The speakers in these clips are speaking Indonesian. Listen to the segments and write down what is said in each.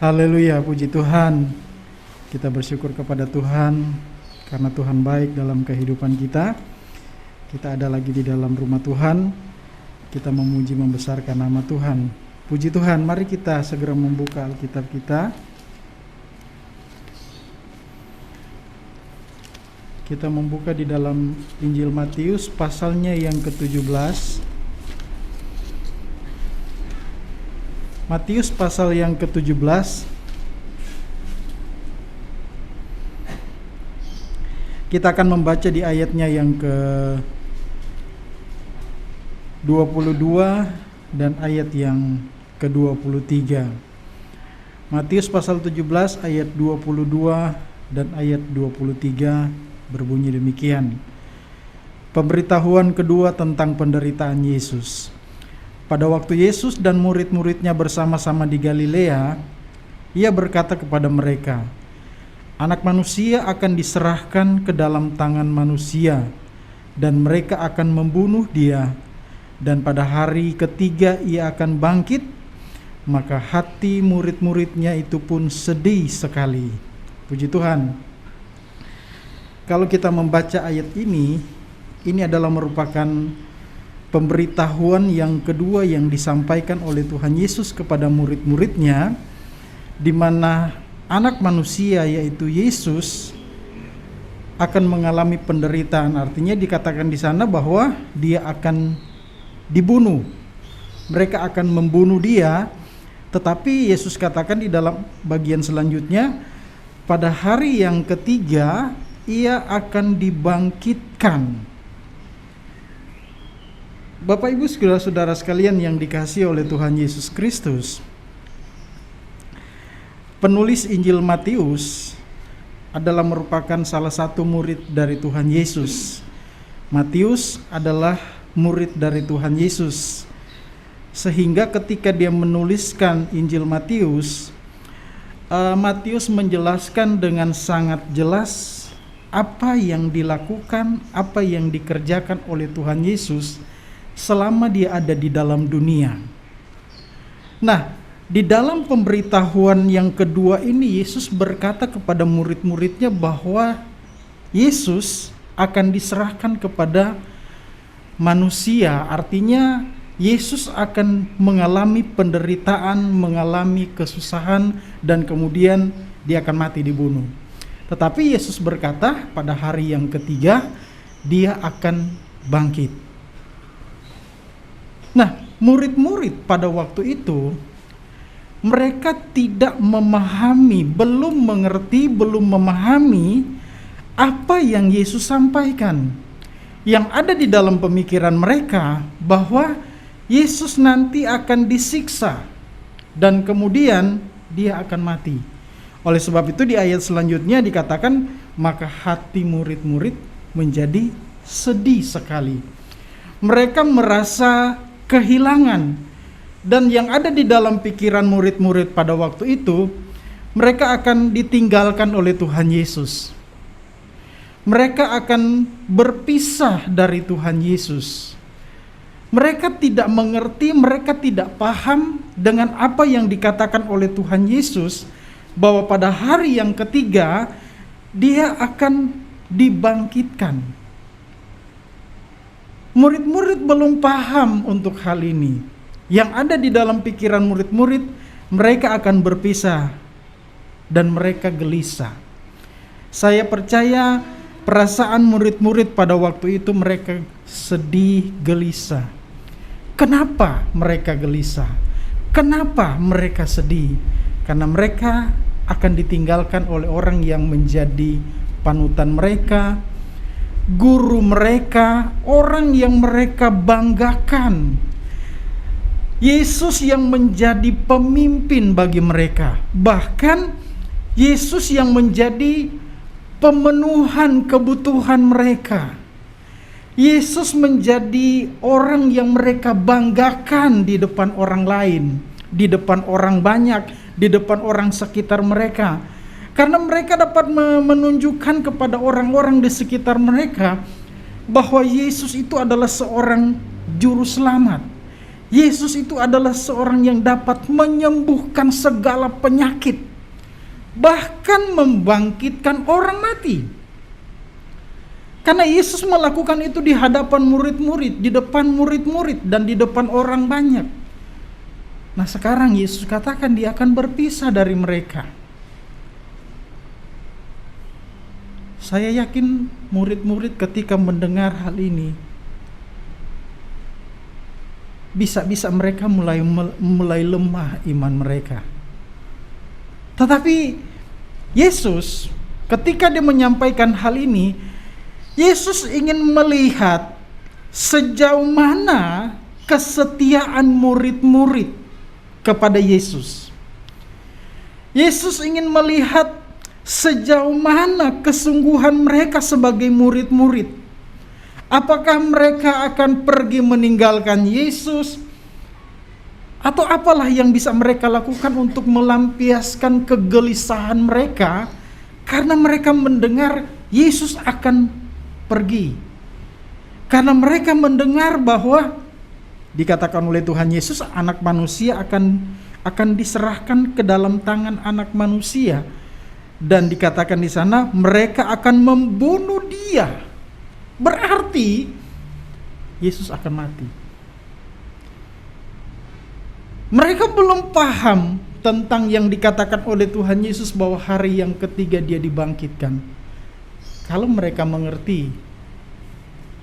Haleluya, puji Tuhan. Kita bersyukur kepada Tuhan karena Tuhan baik dalam kehidupan kita. Kita ada lagi di dalam rumah Tuhan. Kita memuji membesarkan nama Tuhan. Puji Tuhan, mari kita segera membuka Alkitab kita. Kita membuka di dalam Injil Matius pasalnya yang ke-17. Matius pasal yang ke-17. Kita akan membaca di ayatnya yang ke-22 dan ayat yang ke-23. Matius pasal 17 ayat 22 dan ayat 23 berbunyi demikian. Pemberitahuan kedua tentang penderitaan Yesus. Pada waktu Yesus dan murid-muridnya bersama-sama di Galilea, ia berkata kepada mereka, Anak manusia akan diserahkan ke dalam tangan manusia, dan mereka akan membunuh dia, dan pada hari ketiga ia akan bangkit. Maka hati murid-muridnya itu pun sedih sekali. Puji Tuhan. Kalau kita membaca ayat ini adalah merupakan pemberitahuan yang kedua yang disampaikan oleh Tuhan Yesus kepada murid-muridnya, di mana anak manusia yaitu Yesus akan mengalami penderitaan. Artinya dikatakan di sana bahwa dia akan dibunuh. Mereka akan membunuh dia, tetapi Yesus katakan di dalam bagian selanjutnya, pada hari yang ketiga ia akan dibangkitkan. Bapak Ibu saudara-saudara sekalian yang dikasihi oleh Tuhan Yesus Kristus, penulis Injil Matius adalah merupakan salah satu murid dari Tuhan Yesus. Matius adalah murid dari Tuhan Yesus, sehingga ketika dia menuliskan Injil Matius, Matius menjelaskan dengan sangat jelas apa yang dilakukan, apa yang dikerjakan oleh Tuhan Yesus selama dia ada di dalam dunia. Nah, di dalam pemberitahuan yang kedua ini, Yesus berkata kepada murid-muridnya bahwa Yesus akan diserahkan kepada manusia. Artinya Yesus akan mengalami penderitaan, mengalami kesusahan, dan kemudian dia akan mati dibunuh. Tetapi Yesus berkata pada hari yang ketiga dia akan bangkit. Nah, murid-murid pada waktu itu mereka tidak memahami, belum mengerti, belum memahami apa yang Yesus sampaikan. Yang ada di dalam pemikiran mereka bahwa Yesus nanti akan disiksa dan kemudian dia akan mati. Oleh sebab itu di ayat selanjutnya dikatakan, maka hati murid-murid menjadi sedih sekali. Mereka merasa kehilangan, dan yang ada di dalam pikiran murid-murid pada waktu itu, mereka akan ditinggalkan oleh Tuhan Yesus. Mereka akan berpisah dari Tuhan Yesus. Mereka tidak mengerti, mereka tidak paham dengan apa yang dikatakan oleh Tuhan Yesus, bahwa pada hari yang ketiga dia akan dibangkitkan. Murid-murid belum paham untuk hal ini. Yang ada di dalam pikiran murid-murid, mereka akan berpisah dan mereka gelisah. Saya percaya perasaan murid-murid pada waktu itu mereka sedih, gelisah. Kenapa mereka gelisah? Kenapa mereka sedih? Karena mereka akan ditinggalkan oleh orang yang menjadi panutan mereka, guru mereka, orang yang mereka banggakan. Yesus yang menjadi pemimpin bagi mereka. Bahkan Yesus yang menjadi pemenuhan kebutuhan mereka. Yesus menjadi orang yang mereka banggakan di depan orang lain, di depan orang banyak, di depan orang sekitar mereka. Karena mereka dapat menunjukkan kepada orang-orang di sekitar mereka bahwa Yesus itu adalah seorang juru selamat. Yesus itu adalah seorang yang dapat menyembuhkan segala penyakit, bahkan membangkitkan orang mati. Karena Yesus melakukan itu di hadapan murid-murid, di depan murid-murid, dan di depan orang banyak. Nah sekarang Yesus katakan dia akan berpisah dari mereka. Saya yakin murid-murid ketika mendengar hal ini, bisa-bisa mereka mulai lemah iman mereka. Tetapi Yesus ketika dia menyampaikan hal ini, Yesus ingin melihat sejauh mana kesetiaan murid-murid kepada Yesus. Yesus ingin melihat sejauh mana kesungguhan mereka sebagai murid-murid. Apakah mereka akan pergi meninggalkan Yesus? Atau apalah yang bisa mereka lakukan untuk melampiaskan kegelisahan mereka karena mereka mendengar Yesus akan pergi. Karena mereka mendengar bahwa dikatakan oleh Tuhan Yesus anak manusia akan diserahkan ke dalam tangan anak manusia, dan dikatakan di sana mereka akan membunuh dia. Berarti Yesus akan mati. Mereka belum paham tentang yang dikatakan oleh Tuhan Yesus bahwa hari yang ketiga dia dibangkitkan. Kalau mereka mengerti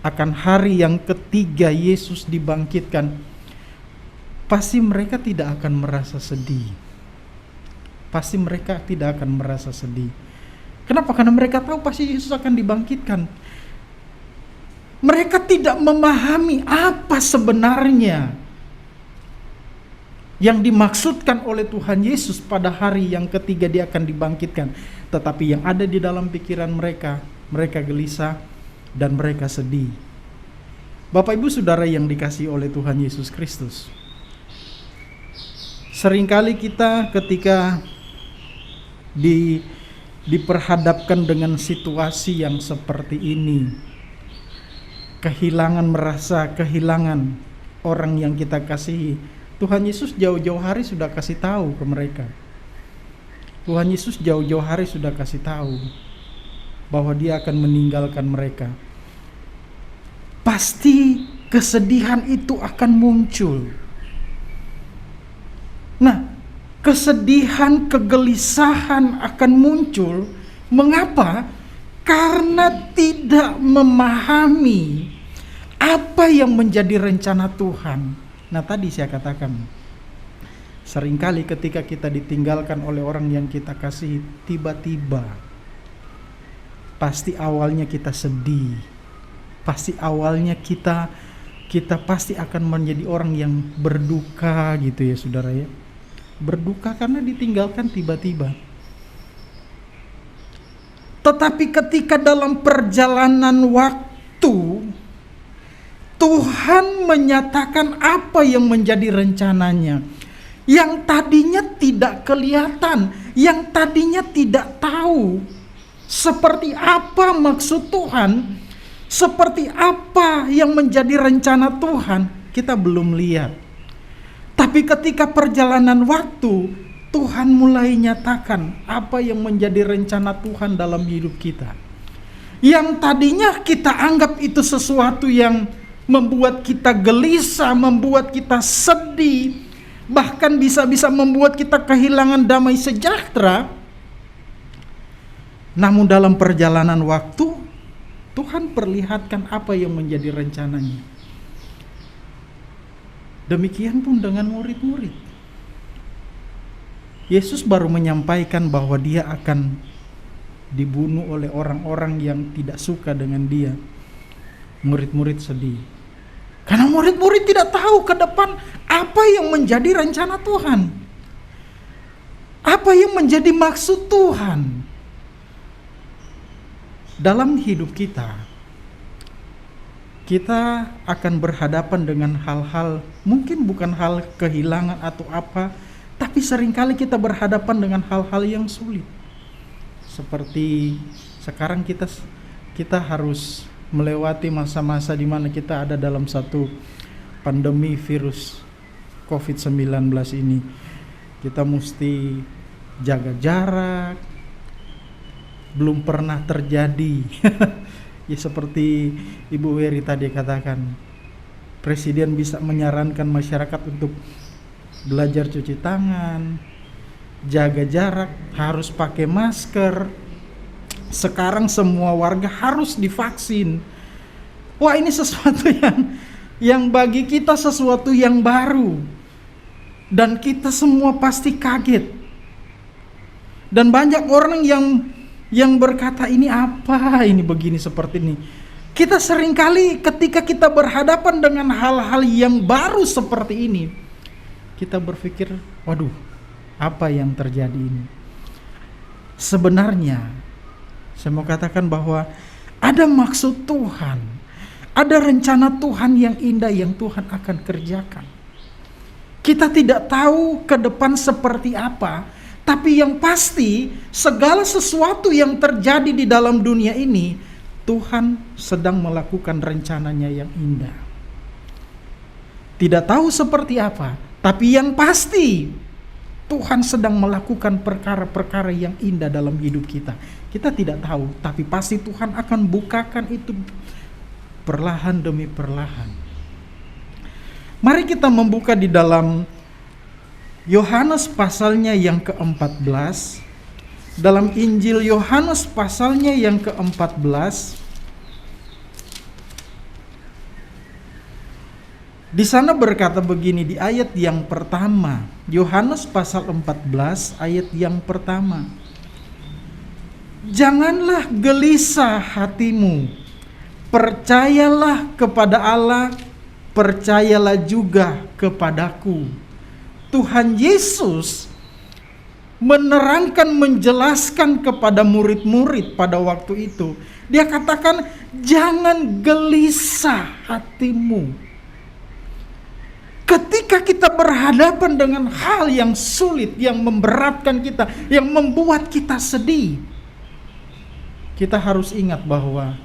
akan hari yang ketiga Yesus dibangkitkan, pasti mereka tidak akan merasa sedih. Pasti mereka tidak akan merasa sedih. Kenapa? Karena mereka tahu pasti Yesus akan dibangkitkan. Mereka tidak memahami apa sebenarnya yang dimaksudkan oleh Tuhan Yesus pada hari yang ketiga dia akan dibangkitkan. Tetapi yang ada di dalam pikiran mereka, mereka gelisah dan mereka sedih. Bapak Ibu Saudara yang dikasihi oleh Tuhan Yesus Kristus, seringkali kita ketika diperhadapkan dengan situasi yang seperti ini, merasa kehilangan orang yang kita kasihi, Tuhan Yesus jauh-jauh hari sudah kasih tahu ke mereka. Tuhan Yesus jauh-jauh hari sudah kasih tahu bahwa dia akan meninggalkan mereka. Pasti kesedihan itu akan muncul. Nah, kesedihan, kegelisahan akan muncul. Mengapa? Karena tidak memahami apa yang menjadi rencana Tuhan. Nah tadi saya katakan, seringkali ketika kita ditinggalkan oleh orang yang kita kasih, tiba-tiba pasti awalnya kita sedih. Pasti awalnya kita pasti akan menjadi orang yang berduka gitu ya saudara ya. Berduka karena ditinggalkan tiba-tiba. Tetapi ketika dalam perjalanan waktu Tuhan menyatakan apa yang menjadi rencananya, yang tadinya tidak kelihatan, yang tadinya tidak tahu seperti apa maksud Tuhan, seperti apa yang menjadi rencana Tuhan, kita belum lihat. Tapi ketika perjalanan waktu, Tuhan mulai nyatakan apa yang menjadi rencana Tuhan dalam hidup kita. Yang tadinya kita anggap itu sesuatu yang membuat kita gelisah, membuat kita sedih, bahkan bisa-bisa membuat kita kehilangan damai sejahtera. Namun dalam perjalanan waktu, Tuhan perlihatkan apa yang menjadi rencananya. Demikian pun dengan murid-murid. Yesus baru menyampaikan bahwa dia akan dibunuh oleh orang-orang yang tidak suka dengan dia. Murid-murid sedih. Karena murid-murid tidak tahu ke depan apa yang menjadi rencana Tuhan. Apa yang menjadi maksud Tuhan dalam hidup kita. Kita akan berhadapan dengan hal-hal, mungkin bukan hal kehilangan atau apa, tapi seringkali kita berhadapan dengan hal-hal yang sulit. Seperti sekarang kita harus melewati masa-masa di mana kita ada dalam satu pandemi virus COVID-19 ini. Kita mesti jaga jarak. Belum pernah terjadi. Ya seperti Ibu Weri tadi katakan, Presiden bisa menyarankan masyarakat untuk belajar cuci tangan, jaga jarak, harus pakai masker. Sekarang semua warga harus divaksin. Wah, ini sesuatu yang bagi kita sesuatu yang baru. Dan kita semua pasti kaget. Dan banyak orang yang berkata, ini apa, ini begini seperti ini. Kita seringkali ketika kita berhadapan dengan hal-hal yang baru seperti ini, kita berpikir, waduh, apa yang terjadi ini? Sebenarnya, saya mau katakan bahwa ada maksud Tuhan, ada rencana Tuhan yang indah yang Tuhan akan kerjakan. Kita tidak tahu ke depan seperti apa, tapi yang pasti segala sesuatu yang terjadi di dalam dunia ini, Tuhan sedang melakukan rencananya yang indah. Tidak tahu seperti apa, tapi yang pasti Tuhan sedang melakukan perkara-perkara yang indah dalam hidup kita. Kita tidak tahu, tapi pasti Tuhan akan bukakan itu perlahan demi perlahan. Mari kita membuka di dalam Yohanes pasalnya yang ke-14. Dalam Injil Yohanes pasalnya yang ke-14. Di sana berkata begini di ayat yang pertama. Yohanes pasal 14 ayat yang pertama. Janganlah gelisah hatimu. Percayalah kepada Allah, percayalah juga kepadaku. Tuhan Yesus menerangkan, menjelaskan kepada murid-murid pada waktu itu. Dia katakan, jangan gelisah hatimu. Ketika kita berhadapan dengan hal yang sulit, yang memberatkan kita, yang membuat kita sedih, kita harus ingat bahwa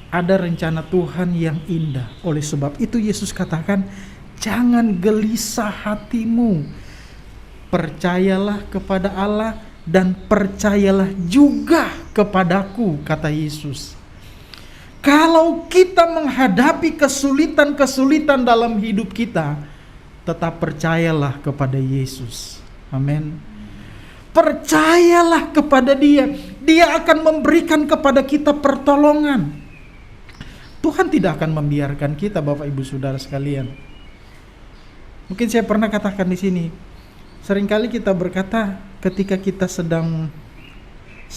ada rencana Tuhan yang indah. Oleh sebab itu Yesus katakan, jangan gelisah hatimu. Percayalah kepada Allah dan percayalah juga kepadaku, kata Yesus. Kalau kita menghadapi kesulitan-kesulitan dalam hidup kita, tetap percayalah kepada Yesus. Amin. Percayalah kepada Dia. Dia akan memberikan kepada kita pertolongan. Tuhan tidak akan membiarkan kita, Bapak Ibu Saudara sekalian. Mungkin saya pernah katakan di sini, seringkali kita berkata ketika kita sedang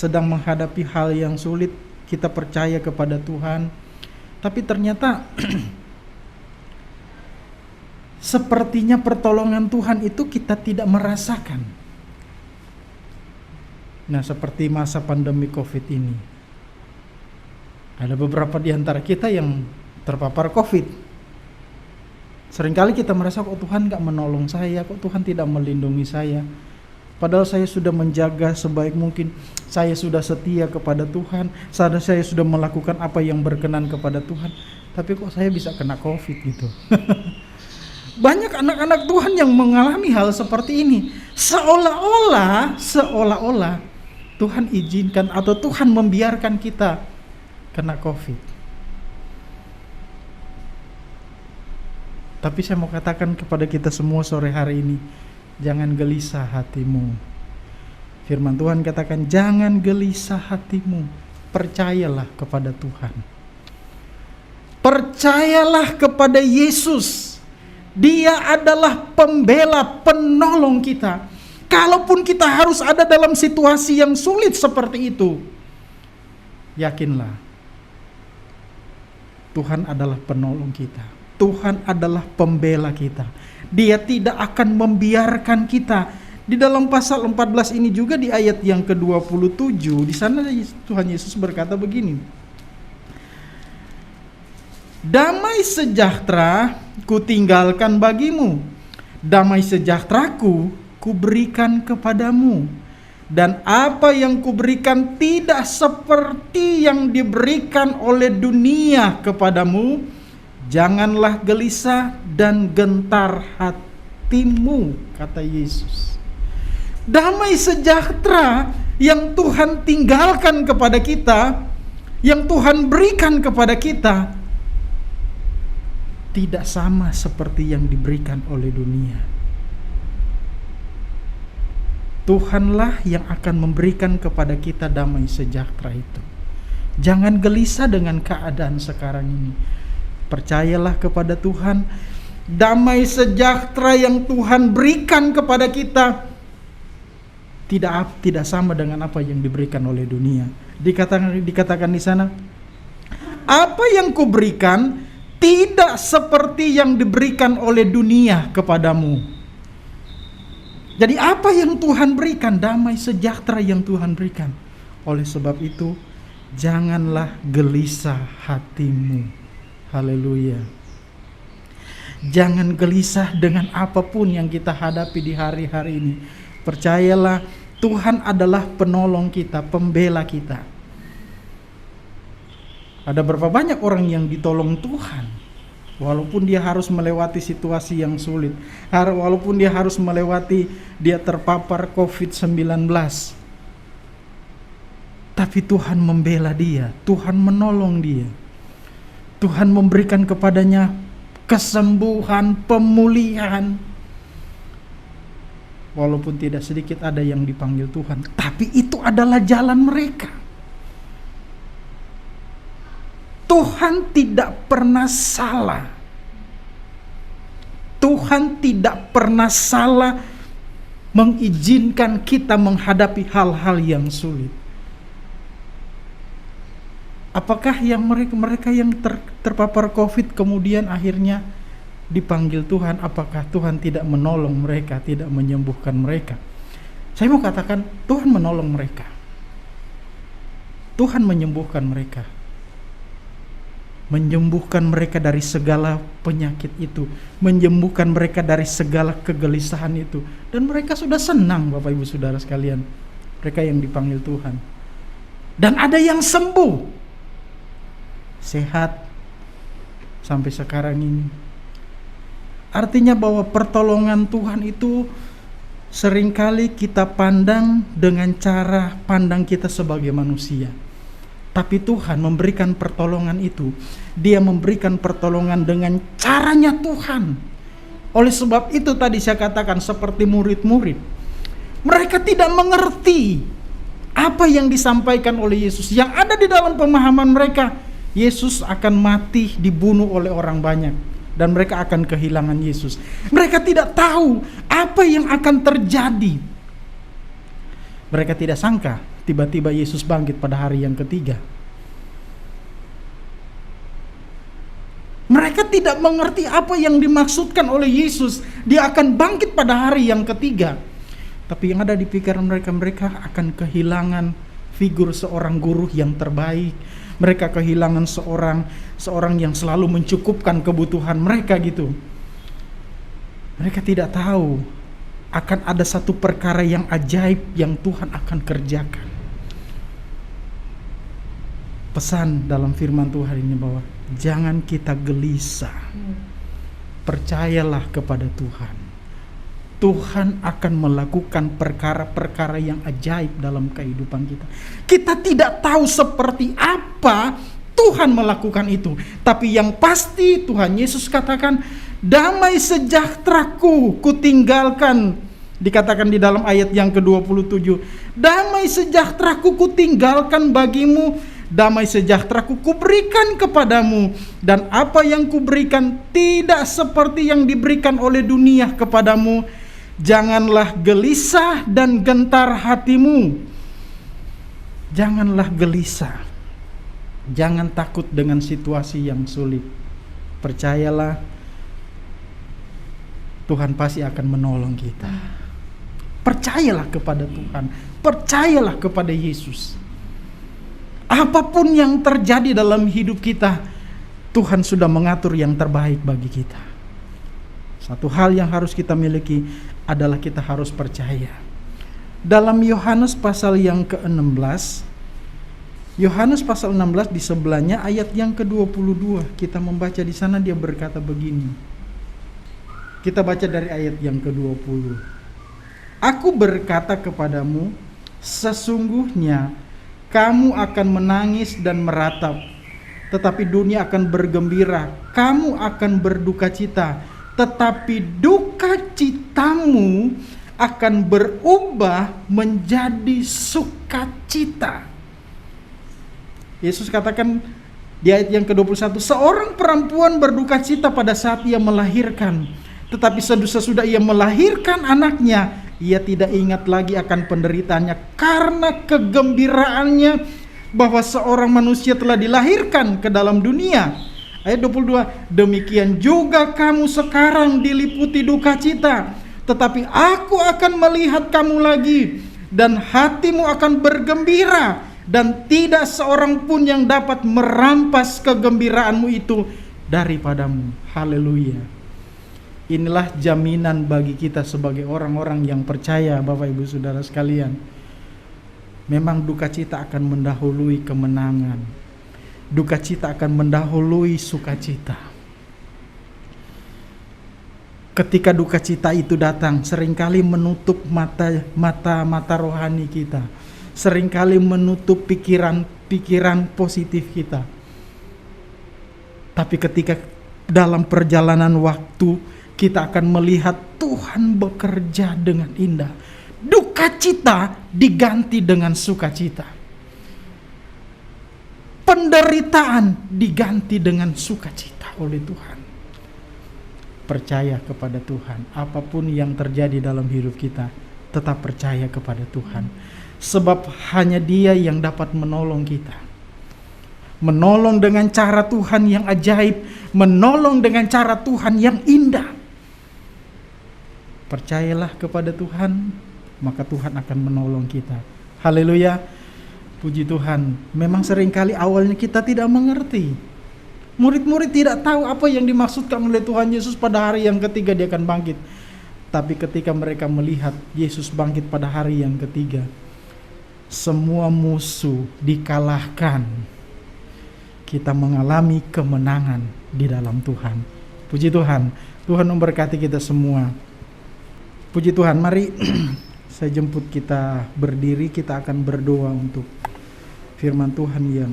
menghadapi hal yang sulit, kita percaya kepada Tuhan, tapi ternyata sepertinya pertolongan Tuhan itu kita tidak merasakan. Nah, seperti masa pandemi COVID ini, ada beberapa di antara kita yang terpapar COVID. Seringkali kita merasa, kok Tuhan gak menolong saya, kok Tuhan tidak melindungi saya. Padahal saya sudah menjaga sebaik mungkin, saya sudah setia kepada Tuhan, saya sudah melakukan apa yang berkenan kepada Tuhan. Tapi kok saya bisa kena COVID gitu. Banyak anak-anak Tuhan yang mengalami hal seperti ini. Seolah-olah Tuhan izinkan atau Tuhan membiarkan kita kena COVID. Tapi saya mau katakan kepada kita semua sore hari ini, jangan gelisah hatimu. Firman Tuhan katakan, jangan gelisah hatimu. Percayalah kepada Tuhan. Percayalah kepada Yesus. Dia adalah pembela, penolong kita. Kalaupun kita harus ada dalam situasi yang sulit seperti itu, yakinlah, Tuhan adalah penolong kita. Tuhan adalah pembela kita. Dia tidak akan membiarkan kita. Di dalam pasal 14 ini juga di ayat yang ke-27, di sana Tuhan Yesus berkata begini. Damai sejahtera kutinggalkan bagimu. Damai sejahteraku kuberikan kepadamu. Dan apa yang kuberikan tidak seperti yang diberikan oleh dunia kepadamu. Janganlah gelisah dan gentar hati. hatimu, kata Yesus. Damai sejahtera yang Tuhan tinggalkan kepada kita, yang Tuhan berikan kepada kita, tidak sama seperti yang diberikan oleh dunia. Tuhanlah yang akan memberikan kepada kita damai sejahtera itu. Jangan gelisah dengan keadaan sekarang ini. Percayalah kepada Tuhan. Damai sejahtera yang Tuhan berikan kepada kita tidak sama dengan apa yang diberikan oleh dunia. Dikatakan di sana, apa yang kuberikan tidak seperti yang diberikan oleh dunia kepadamu. Jadi apa yang Tuhan berikan? Damai sejahtera yang Tuhan berikan. Oleh sebab itu, janganlah gelisah hatimu. Haleluya. Jangan gelisah dengan apapun yang kita hadapi di hari-hari ini. Percayalah, Tuhan adalah penolong kita, pembela kita. Ada berapa banyak orang yang ditolong Tuhan, walaupun dia harus melewati situasi yang sulit, walaupun dia harus melewati, dia terpapar COVID-19. Tapi Tuhan membela dia, Tuhan menolong dia. Tuhan memberikan kepadanya kesembuhan, pemulihan. Walaupun tidak sedikit ada yang dipanggil Tuhan, tapi itu adalah jalan mereka. Tuhan tidak pernah salah. Tuhan tidak pernah salah mengizinkan kita menghadapi hal-hal yang sulit. Apakah yang mereka yang terpapar COVID kemudian akhirnya dipanggil Tuhan, apakah Tuhan tidak menolong mereka, tidak menyembuhkan mereka? Saya mau katakan, Tuhan menolong mereka. Tuhan menyembuhkan mereka. Menyembuhkan mereka dari segala penyakit itu, menyembuhkan mereka dari segala kegelisahan itu. Dan mereka sudah senang, Bapak Ibu Saudara sekalian. Mereka yang dipanggil Tuhan. Dan ada yang sembuh, sehat sampai sekarang ini. Artinya bahwa pertolongan Tuhan itu seringkali kita pandang dengan cara pandang kita sebagai manusia. Tapi Tuhan memberikan pertolongan itu, Dia memberikan pertolongan dengan caranya Tuhan. Oleh sebab itu tadi saya katakan seperti murid-murid, mereka tidak mengerti apa yang disampaikan oleh Yesus. Yang ada di dalam pemahaman mereka, Yesus akan mati, dibunuh oleh orang banyak, dan mereka akan kehilangan Yesus. Mereka tidak tahu apa yang akan terjadi. Mereka tidak sangka tiba-tiba Yesus bangkit pada hari yang ketiga. Mereka tidak mengerti apa yang dimaksudkan oleh Yesus, Dia akan bangkit pada hari yang ketiga. Tapi yang ada di pikiran mereka, mereka akan kehilangan figur seorang guru yang terbaik. Mereka kehilangan seorang yang selalu mencukupkan kebutuhan mereka gitu. Mereka tidak tahu akan ada satu perkara yang ajaib yang Tuhan akan kerjakan. Pesan dalam firman Tuhan ini bahwa jangan kita gelisah. Percayalah kepada Tuhan. Tuhan akan melakukan perkara-perkara yang ajaib dalam kehidupan kita. Kita tidak tahu seperti apa Tuhan melakukan itu. Tapi yang pasti Tuhan Yesus katakan, damai sejahteraku kutinggalkan. Dikatakan di dalam ayat yang ke-27, damai sejahteraku kutinggalkan bagimu, damai sejahteraku kuberikan kepadamu, dan apa yang kuberikan tidak seperti yang diberikan oleh dunia kepadamu. Janganlah gelisah dan gentar hatimu. Janganlah gelisah. Jangan takut dengan situasi yang sulit. Percayalah, Tuhan pasti akan menolong kita. Percayalah kepada Tuhan. Percayalah kepada Yesus. Apapun yang terjadi dalam hidup kita, Tuhan sudah mengatur yang terbaik bagi kita. Satu hal yang harus kita miliki adalah kita harus percaya. Dalam Yohanes pasal yang ke-16, Yohanes pasal 16 di sebelahnya ayat yang ke-22, kita membaca di sana dia berkata begini. Kita baca dari ayat yang ke-20. Aku berkata kepadamu, sesungguhnya kamu akan menangis dan meratap, tetapi dunia akan bergembira. Kamu akan berduka cita, tetapi duka citamu akan berubah menjadi sukacita. Yesus katakan di ayat yang ke-21, seorang perempuan berduka cita pada saat ia melahirkan, tetapi sesudah ia melahirkan anaknya, ia tidak ingat lagi akan penderitaannya karena kegembiraannya bahwa seorang manusia telah dilahirkan ke dalam dunia. Ayat 22, demikian juga kamu sekarang diliputi duka cita, tetapi aku akan melihat kamu lagi dan hatimu akan bergembira, dan tidak seorang pun yang dapat merampas kegembiraanmu itu daripadamu. Haleluya. Inilah jaminan bagi kita sebagai orang-orang yang percaya, Bapak Ibu Saudara sekalian. Memang duka cita akan mendahului kemenangan. Duka cita akan mendahului sukacita. Ketika duka cita itu datang, seringkali menutup mata rohani kita. Seringkali menutup pikiran positif kita. Tapi ketika dalam perjalanan waktu kita akan melihat Tuhan bekerja dengan indah. Duka cita diganti dengan sukacita. Penderitaan diganti dengan sukacita oleh Tuhan. Percaya kepada Tuhan. Apapun yang terjadi dalam hidup kita, tetap percaya kepada Tuhan. Sebab hanya Dia yang dapat menolong kita. Menolong dengan cara Tuhan yang ajaib. Menolong dengan cara Tuhan yang indah. Percayalah kepada Tuhan, maka Tuhan akan menolong kita. Haleluya. Puji Tuhan. Memang seringkali awalnya kita tidak mengerti. Murid-murid tidak tahu apa yang dimaksudkan oleh Tuhan Yesus pada hari yang ketiga dia akan bangkit. Tapi ketika mereka melihat Yesus bangkit pada hari yang ketiga, semua musuh dikalahkan. Kita mengalami kemenangan di dalam Tuhan. Puji Tuhan. Tuhan memberkati kita semua. Puji Tuhan, mari saya jemput kita berdiri, kita akan berdoa untuk firman Tuhan yang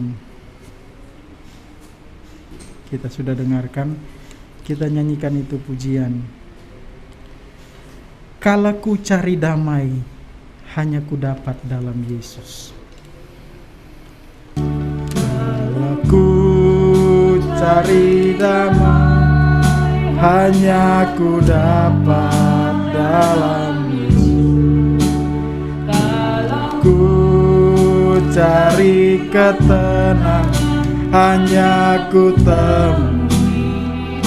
kita sudah dengarkan. Kita nyanyikan itu pujian. Kala ku cari damai, hanya ku dapat dalam Yesus. Kala ku cari damai, hanya ku dapat dalam Yesus. Ku cari ketenangan, hanya ku temui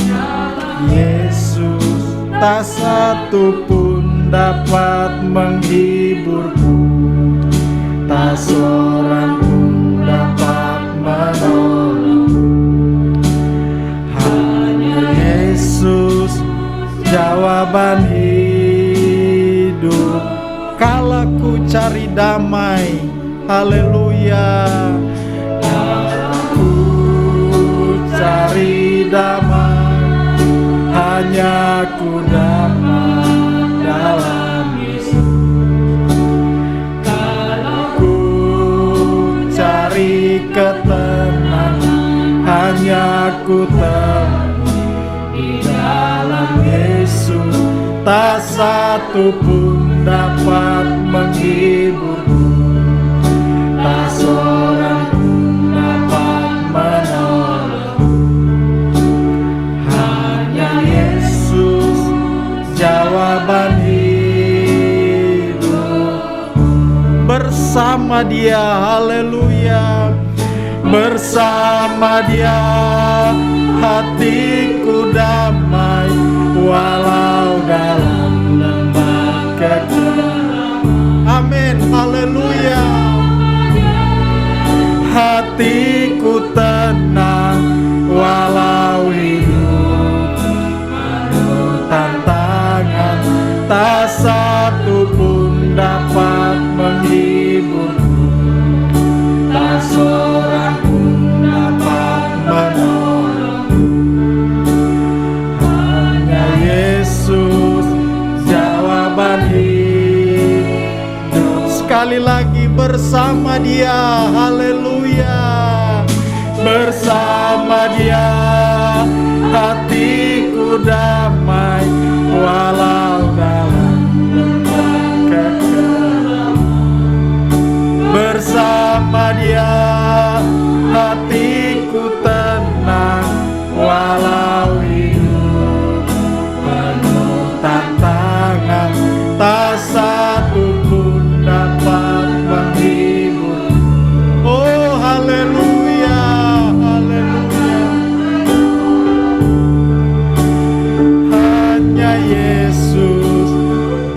Yesus. Tak satu pun dapat menghiburku, tak seorang pun dapat menolongku. Hanya Yesus jawaban hidup. Kala ku cari damai, haleluya. Kala ku cari damai, hanya ku dapat dalam Yesus. Kala ku cari ketenangan, hanya ku temui di dalam Yesus. Tak satu pun dapat menghiburku, tak seorang pun dapat menolongku. Hanya Yesus jawaban hidup. Bersama Dia, haleluya. Bersama Dia hatiku damai, walau dalam lembah kegelapan. Amin, haleluya. Hatiku tenang, walau hidup penuh tantangan. Tak satu pun dapat menghiburku, tak seorang pun dapat menolongku. Hanya Yesus Sekali lagi bersama Dia, haleluya. Bersama Dia hatiku damai, walau dalam kegelapan. Bersama Dia hatiku tenang, walau hidup penuh tantangan, tak satu pun dapat menghibur. Oh haleluya, haleluya. Hanya Yesus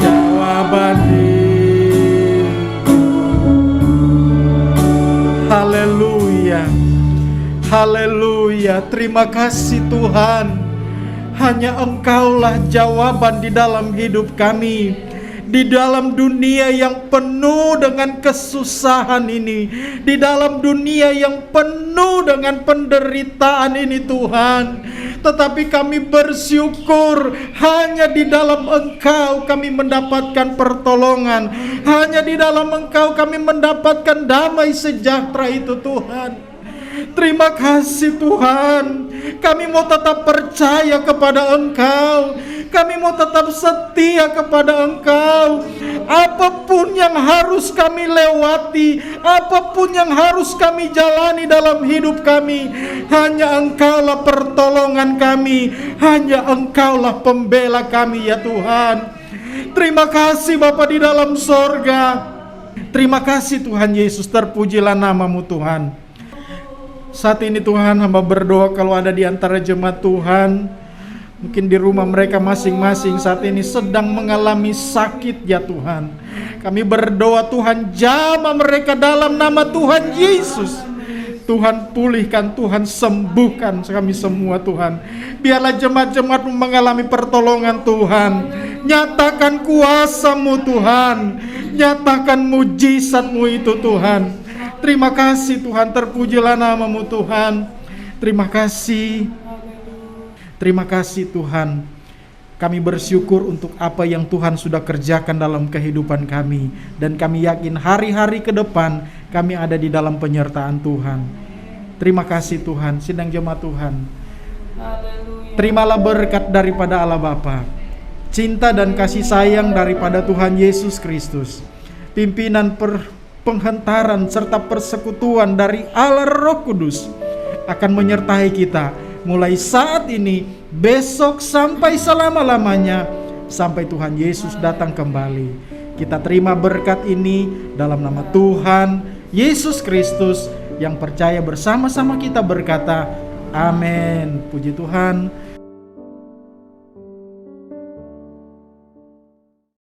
jawaban hidupku. Haleluya, haleluya. Terima kasih Tuhan. Hanya Engkaulah jawaban di dalam hidup kami. Di dalam dunia yang penuh dengan kesusahan ini, di dalam dunia yang penuh dengan penderitaan ini Tuhan, tetapi kami bersyukur hanya di dalam Engkau kami mendapatkan pertolongan, hanya di dalam Engkau kami mendapatkan damai sejahtera itu Tuhan. Terima kasih Tuhan. Kami mau tetap percaya kepada Engkau. Kami mau tetap setia kepada Engkau. Apapun yang harus kami lewati, apapun yang harus kami jalani dalam hidup kami, hanya Engkaulah pertolongan kami, hanya Engkaulah pembela kami ya Tuhan. Terima kasih Bapa di dalam sorga. Terima kasih Tuhan Yesus, terpujilah nama-Mu Tuhan. Saat ini Tuhan, hamba berdoa kalau ada di antara jemaat Tuhan, mungkin di rumah mereka masing-masing saat ini sedang mengalami sakit ya Tuhan. Kami berdoa Tuhan, jamah mereka dalam nama Tuhan Yesus. Tuhan pulihkan, Tuhan sembuhkan kami semua Tuhan. Biarlah jemaat-jemaat mengalami pertolongan Tuhan. Nyatakan kuasa-Mu Tuhan. Nyatakan mujizat-Mu itu Tuhan. Terima kasih Tuhan, terpujilah nama-Mu Tuhan. Terima kasih. Terima kasih Tuhan. Kami bersyukur untuk apa yang Tuhan sudah kerjakan dalam kehidupan kami. Dan kami yakin hari-hari ke depan kami ada di dalam penyertaan Tuhan. Terima kasih Tuhan. Sidang jemaat Tuhan, terimalah berkat daripada Allah Bapa, cinta dan kasih sayang daripada Tuhan Yesus Kristus, pimpinan penghentaran serta persekutuan dari Allah Roh Kudus akan menyertai kita mulai saat ini, besok sampai selama-lamanya, sampai Tuhan Yesus datang kembali. Kita terima berkat ini dalam nama Tuhan Yesus Kristus yang percaya bersama-sama kita berkata, amin. Puji Tuhan.